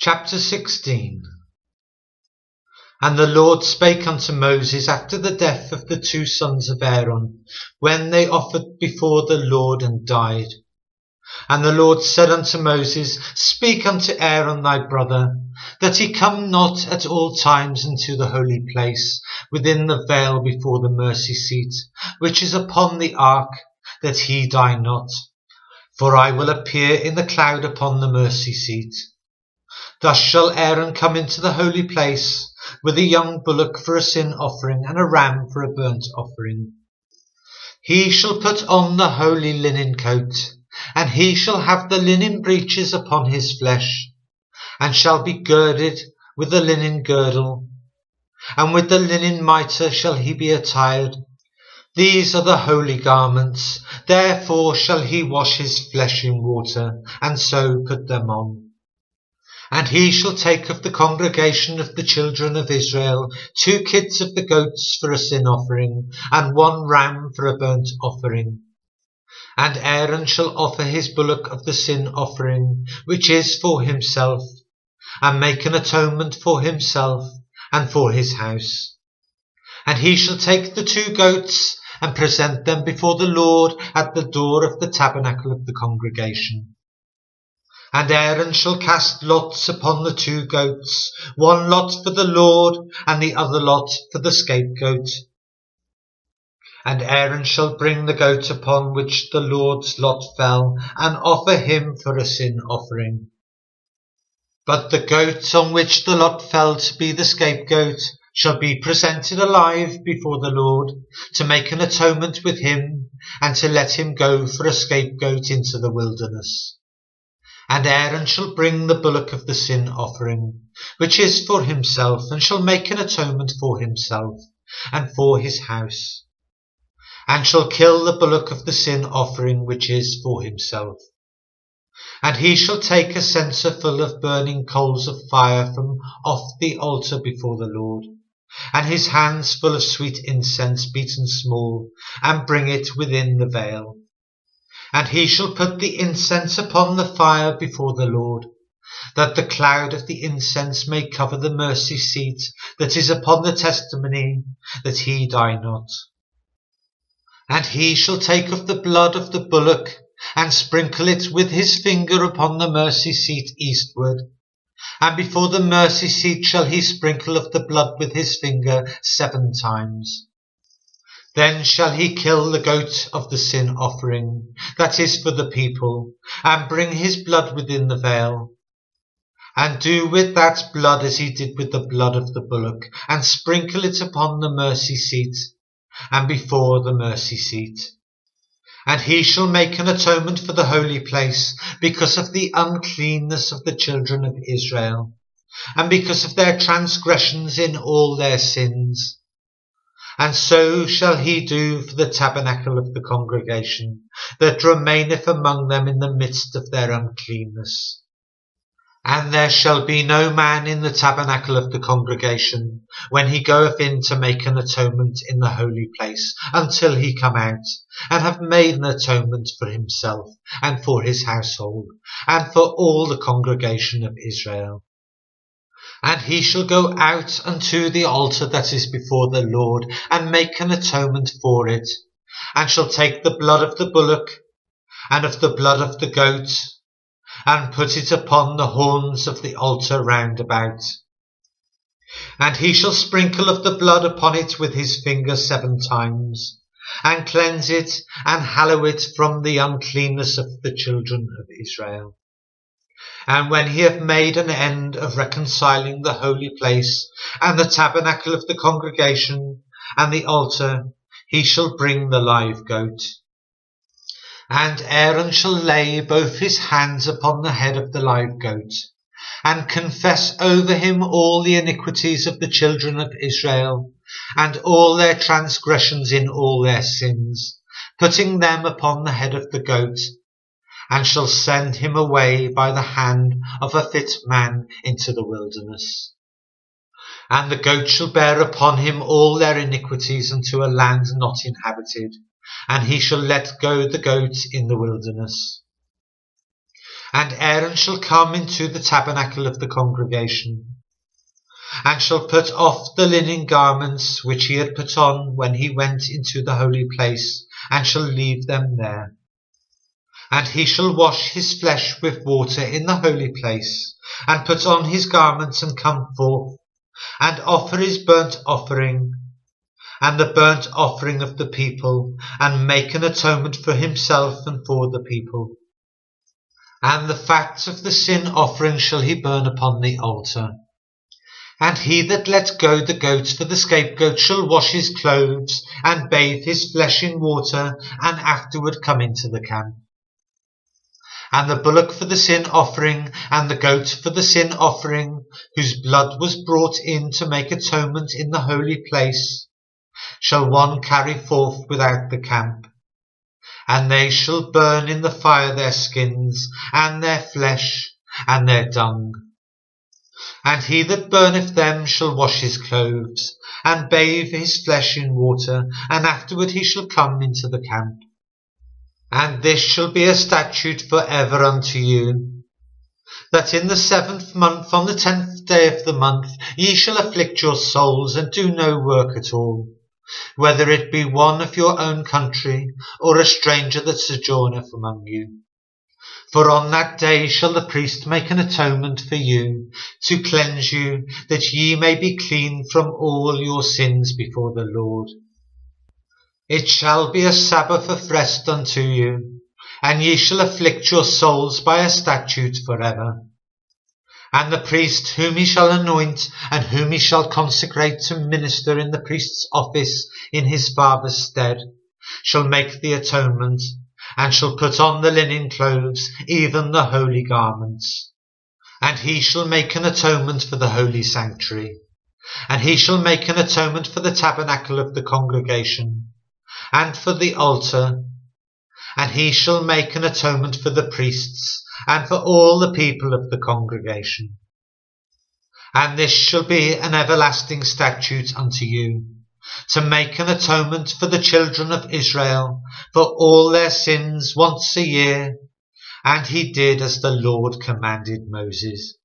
Chapter 16. And the Lord spake unto Moses after the death of the two sons of Aaron, when they offered before the Lord and died. And the Lord said unto Moses, Speak unto Aaron thy brother, that he come not at all times into the holy place, within the veil before the mercy seat, which is upon the ark, that he die not. For I will appear in the cloud upon the mercy seat. Thus shall Aaron come into the holy place, with a young bullock for a sin offering, and a ram for a burnt offering. He shall put on the holy linen coat, and he shall have the linen breeches upon his flesh, and shall be girded with the linen girdle, and with the linen mitre shall he be attired. These are the holy garments, therefore shall he wash his flesh in water, and so put them on. And he shall take of the congregation of the children of Israel 2 kids of the goats for a sin offering, and 1 ram for a burnt offering. And Aaron shall offer his bullock of the sin offering, which is for himself, and make an atonement for himself and for his house. And he shall take the 2 goats and present them before the Lord at the door of the tabernacle of the congregation. And Aaron shall cast lots upon the 2 goats, 1 lot for the Lord, and the other lot for the scapegoat. And Aaron shall bring the goat upon which the Lord's lot fell, and offer him for a sin offering. But the goat on which the lot fell to be the scapegoat shall be presented alive before the Lord, to make an atonement with him, and to let him go for a scapegoat into the wilderness. And Aaron shall bring the bullock of the sin offering, which is for himself, and shall make an atonement for himself, and for his house. And shall kill the bullock of the sin offering, which is for himself. And he shall take a censer full of burning coals of fire from off the altar before the Lord, and his hands full of sweet incense beaten small, and bring it within the veil. And he shall put the incense upon the fire before the Lord, that the cloud of the incense may cover the mercy seat that is upon the testimony, that he die not. And he shall take of the blood of the bullock, and sprinkle it with his finger upon the mercy seat eastward. And before the mercy seat shall he sprinkle of the blood with his finger 7 times. Then shall he kill the goat of the sin offering, that is for the people, and bring his blood within the veil. And do with that blood as he did with the blood of the bullock, and sprinkle it upon the mercy seat, and before the mercy seat. And he shall make an atonement for the holy place, because of the uncleanness of the children of Israel, and because of their transgressions in all their sins. And so shall he do for the tabernacle of the congregation, that remaineth among them in the midst of their uncleanness. And there shall be no man in the tabernacle of the congregation, when he goeth in to make an atonement in the holy place, until he come out, and have made an atonement for himself, and for his household, and for all the congregation of Israel. And he shall go out unto the altar that is before the Lord, and make an atonement for it, and shall take the blood of the bullock, and of the blood of the goat, and put it upon the horns of the altar round about. And he shall sprinkle of the blood upon it with his finger 7 times, and cleanse it, and hallow it from the uncleanness of the children of Israel. And when he hath made an end of reconciling the holy place, and the tabernacle of the congregation, and the altar, he shall bring the live goat. And Aaron shall lay both his hands upon the head of the live goat, and confess over him all the iniquities of the children of Israel, and all their transgressions in all their sins, putting them upon the head of the goat, and shall send him away by the hand of a fit man into the wilderness. And the goat shall bear upon him all their iniquities unto a land not inhabited, and he shall let go the goat in the wilderness. And Aaron shall come into the tabernacle of the congregation, and shall put off the linen garments which he had put on when he went into the holy place, and shall leave them there. And he shall wash his flesh with water in the holy place, and put on his garments, and come forth, and offer his burnt offering, and the burnt offering of the people, and make an atonement for himself and for the people. And the fat of the sin offering shall he burn upon the altar. And he that let go the goats for the scapegoat shall wash his clothes, and bathe his flesh in water, and afterward come into the camp. And the bullock for the sin offering, and the goat for the sin offering, whose blood was brought in to make atonement in the holy place, shall one carry forth without the camp. And they shall burn in the fire their skins, and their flesh, and their dung. And he that burneth them shall wash his clothes, and bathe his flesh in water, and afterward he shall come into the camp. And this shall be a statute for ever unto you, that in the 7th month, on the 10th day of the month, ye shall afflict your souls, and do no work at all, whether it be one of your own country, or a stranger that sojourneth among you. For on that day shall the priest make an atonement for you, to cleanse you, that ye may be clean from all your sins before the Lord. It shall be a Sabbath of rest unto you, and ye shall afflict your souls by a statute for ever. And the priest whom he shall anoint, and whom he shall consecrate to minister in the priest's office in his father's stead, shall make the atonement, and shall put on the linen clothes, even the holy garments. And he shall make an atonement for the holy sanctuary, and he shall make an atonement for the tabernacle of the congregation, and for the altar, and he shall make an atonement for the priests, and for all the people of the congregation. And this shall be an everlasting statute unto you, to make an atonement for the children of Israel for all their sins once a year. And he did as the Lord commanded Moses.